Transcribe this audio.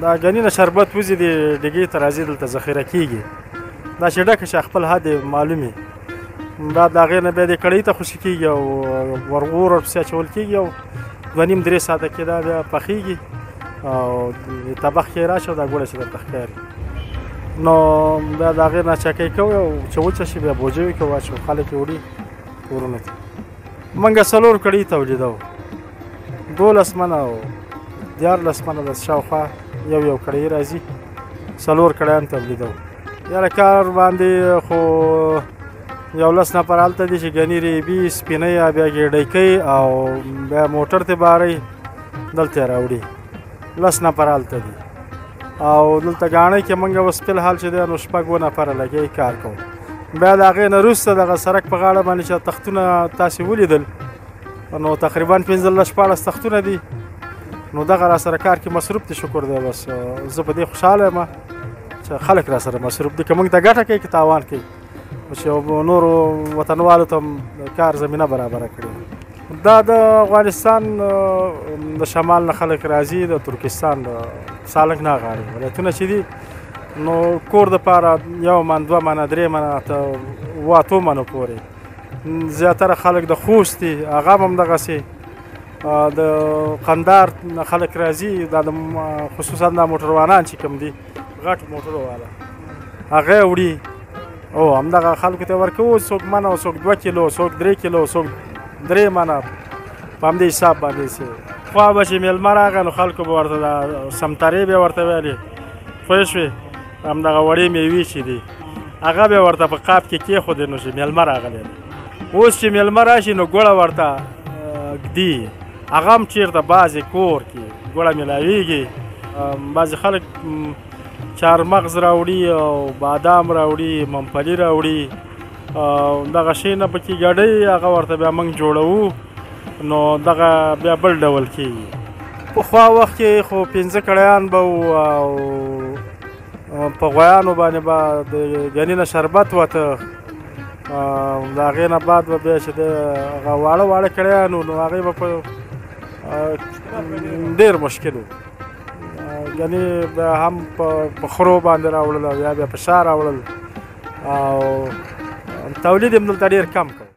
دا ګني نه شربت وځي د ډیګي ته راځي دلته ذخیره کېږي دا چې ډکه شي خپل حد معلوم وي بعد د هغې نه بیا دې کړۍ ته خوشې کېږي او ورغور ورپسې اچول کېږي او 2.5-3 ساعته کې دا بیا پخېږي او د طبخ کې راشي او دا ګوړه چې درته ښکاري نو بیا د هغې نه چکۍ کوو او چې وچه شي بیا بوجیو کې واچوو خلک یې وړي کورونو ته موږ 4 کړۍ تولیدوو 12 منه او 14 منه د شاوخوا یو کړۍ راځي 4 کړیان تولیدوو یاره کار باندې خو 11 نفر هلته دي چې ګني ریبي سپینۍ بیا ګېډۍ کوي او بیا موټر ته بارئ دلته یې راوړي 10 نفر هلته دي او دلته ګاڼۍ کې موږ اوس فلحال چې دی نو 6 نفره لګیا کار کوو بیا د هغې نه وروسته دغه سړک په غاړه باندې چې تختونه تاسې ولیدل نو تقریبا 15-14 تختونه دي نو دغه را سره کار کې مصروف دي شکر دی بس زه په دې خوشحاله یم چې خلک را سره مصروف دي که موږ ته ګټه کوي که تاوان کوي چې نورو وطنوالو ته کار زمینه برابره کړي دا د افغانستان د شمال نه خلک راځي د ترکستان د سالنګ نه غاړې ولایتونه چې دي نو کور دپاره 1 من 2 منه 3 منه ته 8 منو پورې زیاتره خلک د خوست دي هغه هم همدغسې د قندار نه خلک راځي دا خصوصا دا موټروانان چې کوم دي غټ موټرو والا هغه وړي او همدغه خلکو ته ورکوو څوک منه او څوک 2 کیلو څوک 3 کیلو څوک 3 منه په همدې حساب باندې چې خوا به چې میلمه راغی نو خلکو به ورته سمترې به ورته ویلې پوه شوې همدغه وړې میوې چې دي هغه به ورته په قاب کې کېښودې نو چې میلمه راغلی اوس چې میلمه راشي نو ګوړه ورته ږدي هغه هم چېرته بعضې کور کې ګوړه میلاویږي بعضې خلک چارمغز راوړي او بادام راوړي ممپلي راوړي دغه شی نه پکې ګډوي هغه ورته بیا موږ جوړوو نو دغه بیا بل ډول کېږي پخوا وخت کې خو 15 کړیان به وو او په غویانو باندې به د ګني نه شربت وته د هغې نه بعد به بیا چې د هغه واړه کړیان وو نو هغې به په ډېر مشکل وو ګني بیا هم په خرو باندې راوړل او یا بیا په شا راوړل او تولید یې هم دلته ډېر کم کړ